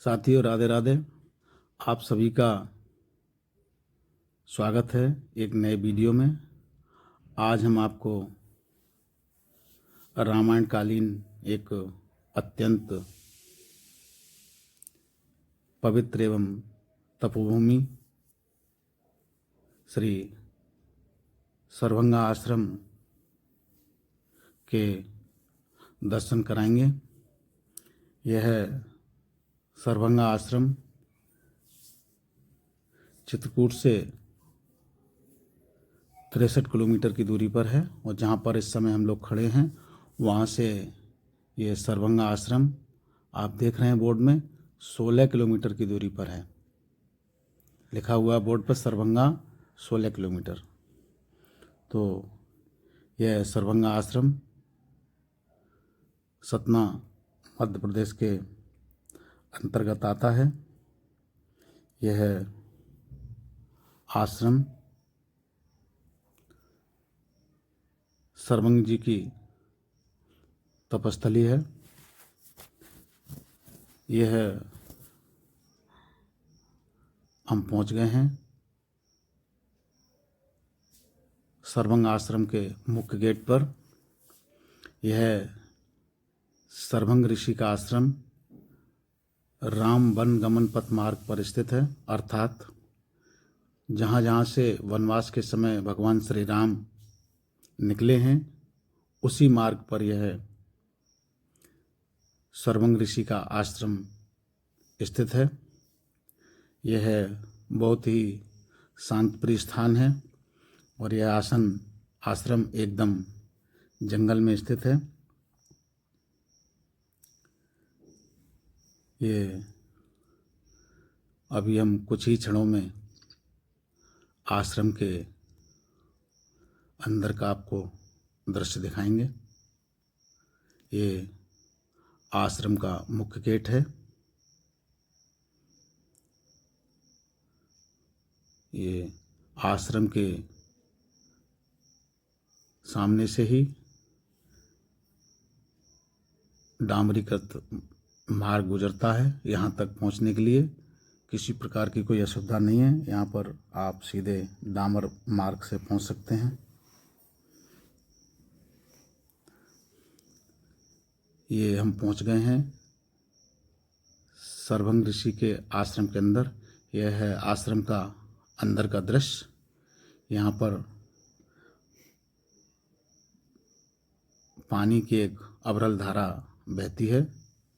साथियों, राधे राधे। आप सभी का स्वागत है एक नए वीडियो में। आज हम आपको रामायण कालीन एक अत्यंत पवित्र एवं तपोभूमि श्री सर्वंगा आश्रम के दर्शन कराएंगे। यह सर्वंगा आश्रम चित्रकूट से 63 किलोमीटर की दूरी पर है और जहाँ पर इस समय हम लोग खड़े हैं वहाँ से ये सर्वंगा आश्रम आप देख रहे हैं बोर्ड में 16 किलोमीटर की दूरी पर है। लिखा हुआ है बोर्ड पर सर्वंगा 16 किलोमीटर। तो यह सर्वंगा आश्रम सतना मध्य प्रदेश के अंतर्गत आता है। यह आश्रम सर्वंग जी की तपस्थली है। यह हम पहुंच गए हैं सर्वंग आश्रम के मुख्य गेट पर। यह सर्वंग ऋषि का आश्रम राम वन गमन पथ मार्ग पर स्थित है, अर्थात जहाँ जहाँ से वनवास के समय भगवान श्री राम निकले हैं उसी मार्ग पर यह सर्वंग ऋषि का आश्रम स्थित है। यह बहुत ही शांतप्रिय स्थान है और यह आश्रम एकदम जंगल में स्थित है। ये अभी हम कुछ ही क्षणों में आश्रम के अंदर का आपको दृश्य दिखाएंगे। ये आश्रम का मुख्य गेट है। ये आश्रम के सामने से ही डामरीकृत मार्ग गुजरता है। यहाँ तक पहुँचने के लिए किसी प्रकार की कोई असुविधा नहीं है। यहाँ पर आप सीधे डामर मार्ग से पहुँच सकते हैं। ये हम पहुँच गए हैं सर्वंग ऋषि के आश्रम के अंदर। यह है आश्रम का अंदर का दृश्य। यहाँ पर पानी की एक अविरल धारा बहती है,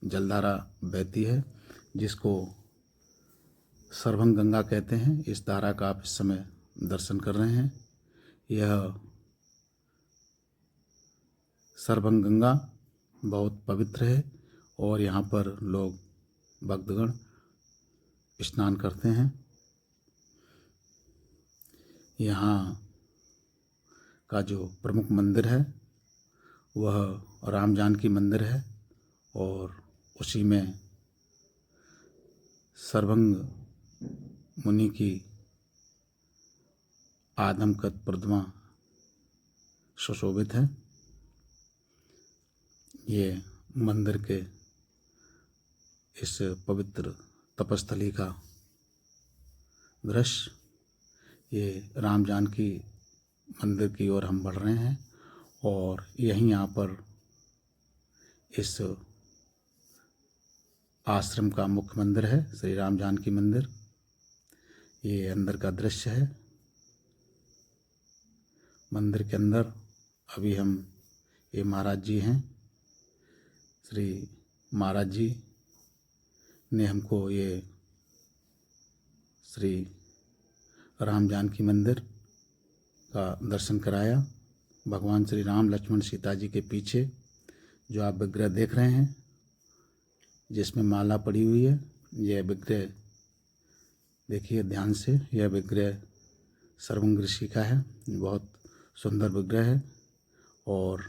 जलधारा बहती है, जिसको सर्वंग गंगा कहते हैं। इस धारा का आप इस समय दर्शन कर रहे हैं। यह सर्वंग गंगा बहुत पवित्र है और यहाँ पर लोग भक्तगण स्नान करते हैं। यहाँ का जो प्रमुख मंदिर है वह राम जानकी मंदिर है और उसी में सर्वंग मुनि की आदमकद प्रतिमा सुशोभित है। ये मंदिर के इस पवित्र तपस्थली का दृश्य। ये राम जानकी मंदिर की ओर हम बढ़ रहे हैं और यहीं यहाँ पर इस आश्रम का मुख्य मंदिर है, श्री राम जानकी मंदिर। ये अंदर का दृश्य है। मंदिर के अंदर अभी हम ये महाराज जी हैं। श्री महाराज जी ने हमको ये श्री राम जानकी मंदिर का दर्शन कराया। भगवान श्री राम लक्ष्मण सीता जी के पीछे जो आप विग्रह देख रहे हैं जिसमें माला पड़ी हुई है, यह विग्रह देखिए ध्यान से। यह विग्रह सर्वंग ऋषि का है। बहुत सुंदर विग्रह है और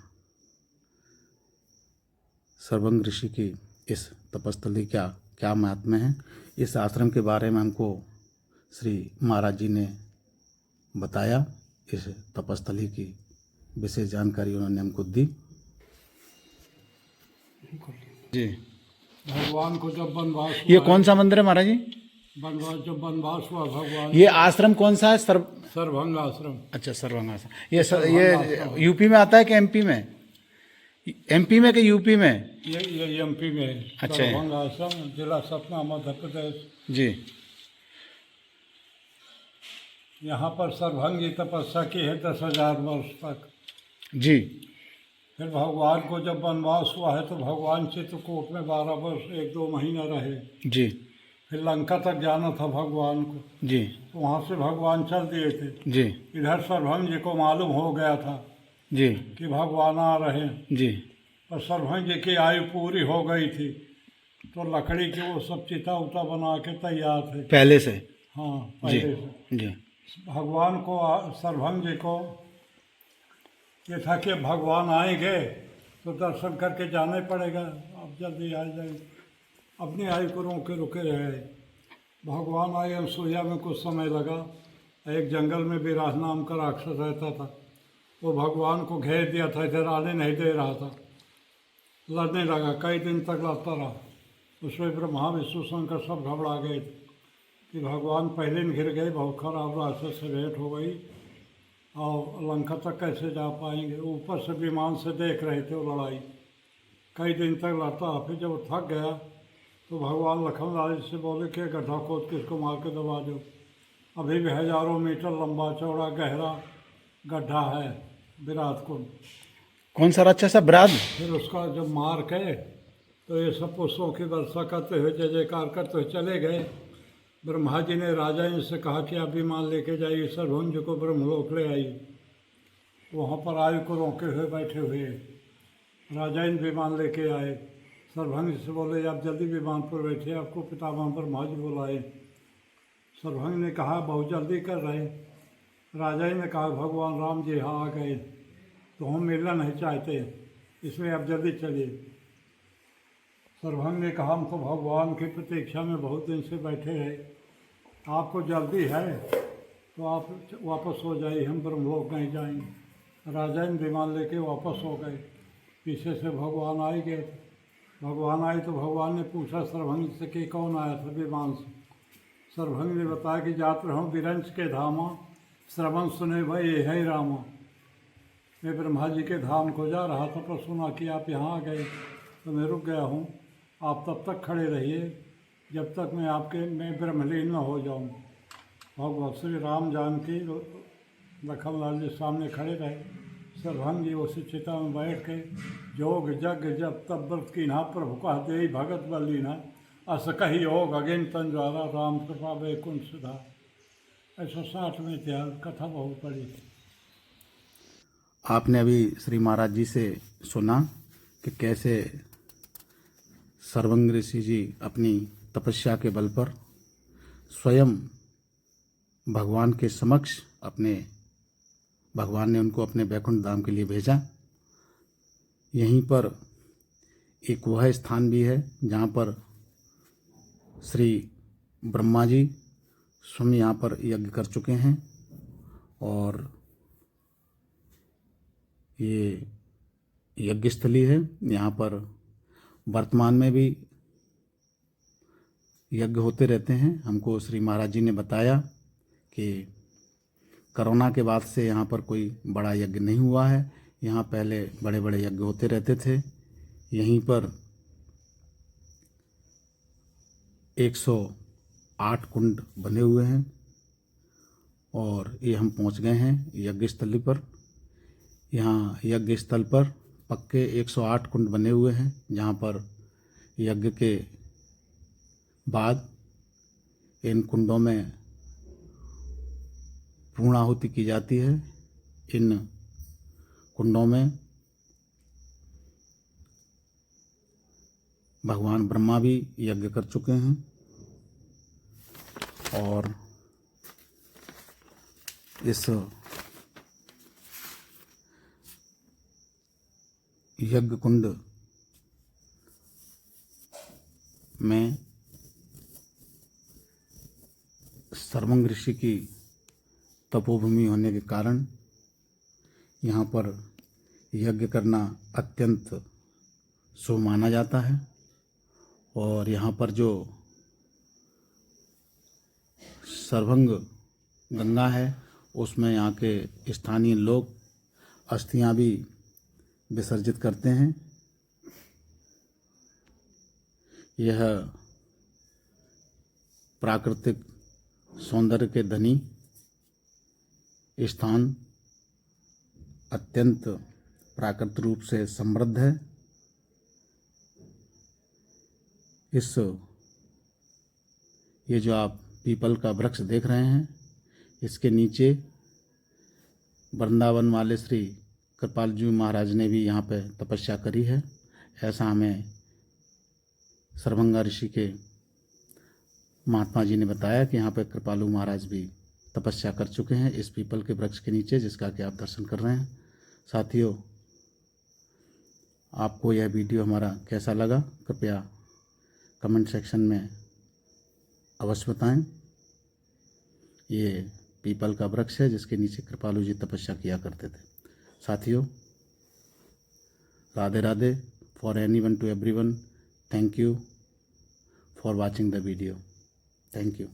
सर्वंग ऋषि की इस तपस्थली क्या क्या महात्म्य है, इस आश्रम के बारे में हमको श्री महाराज जी ने बताया। इस तपस्थली की विशेष जानकारी उन्होंने हमको दी। जी, भगवान को जब वनवास ये हुआ, कौन सा मंदिर है महाराज जी? जब वनवास हुआ भगवान, ये आश्रम कौन सा है? सर्वभंग आश्रम। अच्छा, सर्वांग आश्रम। ये यूपी में आता है कि एमपी में? एमपी में कि यूपी में? ये एमपी में है। अच्छा। सर्वभंग आश्रम, जिला सतना, मध्य प्रदेश। जी। यहाँ पर सर्वभंग की तपस्या की है 10,000 वर्ष तक। जी। फिर भगवान को जब वनवास हुआ है तो भगवान चित्रकूट में 12 वर्ष 1-2 महीना रहे। जी। फिर लंका तक जाना था भगवान को, जी। तो वहाँ से भगवान चल दिए थे। जी। इधर सर्वभंग जी को मालूम हो गया था जी। कि भगवान आ रहे हैं, जी। और सर्वभंग जी की आयु पूरी हो गई थी, तो लकड़ी के वो सब चिता उता बना के तैयार थे पहले से? हाँ, जी। पहले से। जी। भगवान को सर्वभंग जी को ये था कि भगवान आएंगे तो दर्शन करके जाना ही पड़ेगा, अब जल्दी आ जाएंगे। अपनी आयु को रोके रुके रहे। भगवान आए, अनसुईया में कुछ समय लगा। एक जंगल में विराह नाम का राक्षस रहता था, वो भगवान को घेर दिया था, इधर आने नहीं दे रहा था। लड़ने लगा, कई दिन तक लड़ता रहा। उसमें ब्रह्मा विष्णु शंकर सब घबरा गए कि भगवान पहले में घिर गए, बहुत खराब राक्षस से भेंट हो गई, और लंका तक कैसे जा पाएंगे। ऊपर से विमान से देख रहे थे वो लड़ाई, कई दिन तक लड़ता। फिर जब वो थक गया तो भगवान लखनलाल से बोले कि गड्ढा खोद के इसको मार के दबा दो। अभी भी हजारों मीटर लंबा चौड़ा गहरा गड्ढा है विराट कुंड। कौन सा राक्षस है? विराट? फिर उसका जब मार के तो ये सब पुष्पों की वर्षा करते हुए जय जयकार करते हुए चले गए। ब्रह्मा जी ने राजा से कहा कि आप विमान लेके जाइए, सर्वभंग जी को ब्रह्मलोक ले आइए। वहाँ पर आयु को रोके हुए बैठे हुए राजा विमान लेके आए। सर्वभंग से बोले आप जल्दी विमान पर बैठे, आपको पितामह ब्रह्मा जी बुलाए। सर्वभंग ने कहा बहुत जल्दी कर रहे। राजा ने कहा भगवान राम जी यहाँ आ गए, तो हम मिलना नहीं चाहते, इसलिए आप जल्दी चलिए। सर्वभंग ने कहा हम तो भगवान की प्रतीक्षा में बहुत दिन से बैठे रहे, आपको जल्दी है तो आप वापस हो जाइए, हम ब्रह्मलोक नहीं जाएंगे। राजा विमान लेके वापस हो गए। पीछे से भगवान आ ही गए थे। भगवान आए तो भगवान ने पूछा सर्वभंग से कि कौन आया था विमान से। सर्वभंग ने बताया कि जात रहूँ विरंच के धामा, श्रवण सुने भाई ये है रामा। मैं ब्रह्मा जी के धाम को जा रहा था, पर सुना कि आप यहाँ आ गए तो मैं रुक गया हूँ। आप तब तक खड़े रहिए जब तक मैं ब्रह्मलीन न हो जाऊँ। भगवान श्री राम जानकी लखनलाल जी सामने खड़े रहे। सर्वभंग जी उसी चिता में बैठ के जोग जग जब तब व्रत कीन्हा, प्रभु कह दे भगत बलीना, अस कही योग अगिन तंजवारा, राम कृपा वैकुंठ सुधार। ऐसा 60 में इतिहास कथा बहुत पड़ी। आपने अभी श्री महाराज जी से सुना कि कैसे सर्वभंग ऋषि जी अपनी तपस्या के बल पर स्वयं भगवान के समक्ष भगवान ने उनको अपने वैकुंठ धाम के लिए भेजा। यहीं पर एक वह स्थान भी है जहाँ पर श्री ब्रह्मा जी स्वयं यहाँ पर यज्ञ कर चुके हैं, और ये यज्ञ स्थली है। यहाँ पर वर्तमान में भी यज्ञ होते रहते हैं। हमको श्री महाराज जी ने बताया कि कोरोना के बाद से यहाँ पर कोई बड़ा यज्ञ नहीं हुआ है। यहाँ पहले बड़े बड़े यज्ञ होते रहते थे। यहीं पर 108 कुंड बने हुए हैं, और ये हम पहुँच गए हैं यज्ञ स्थली पर। यहाँ यज्ञ स्थल पर पक्के 108 कुंड बने हुए हैं, जहाँ पर यज्ञ के बाद इन कुंडों में पूर्णाहुति की जाती है। इन कुंडों में भगवान ब्रह्मा भी यज्ञ कर चुके हैं, और इस यज्ञ कुंड में सर्वभंग ऋषि की तपोभूमि होने के कारण यहाँ पर यज्ञ करना अत्यंत शुभ माना जाता है। और यहाँ पर जो सर्वभंग गंगा है उसमें यहाँ के स्थानीय लोग अस्थियाँ भी विसर्जित करते हैं। यह प्राकृतिक सौंदर्य के धनी स्थान अत्यंत प्राकृतिक रूप से समृद्ध है। ये जो आप पीपल का वृक्ष देख रहे हैं, इसके नीचे वृंदावन वाले श्री कृपाल जी महाराज ने भी यहाँ पे तपस्या करी है। ऐसा हमें सर्वभंगा ऋषि के महात्मा जी ने बताया कि यहाँ पे कृपालु महाराज भी तपस्या कर चुके हैं इस पीपल के वृक्ष के नीचे, जिसका कि आप दर्शन कर रहे हैं। साथियों, आपको यह वीडियो हमारा कैसा लगा कृपया कमेंट सेक्शन में अवश्य बताएं। ये पीपल का वृक्ष है जिसके नीचे कृपालु जी तपस्या किया करते थे। साथियों, Radhe Radhe. For anyone to everyone, thank you for watching the video. Thank you.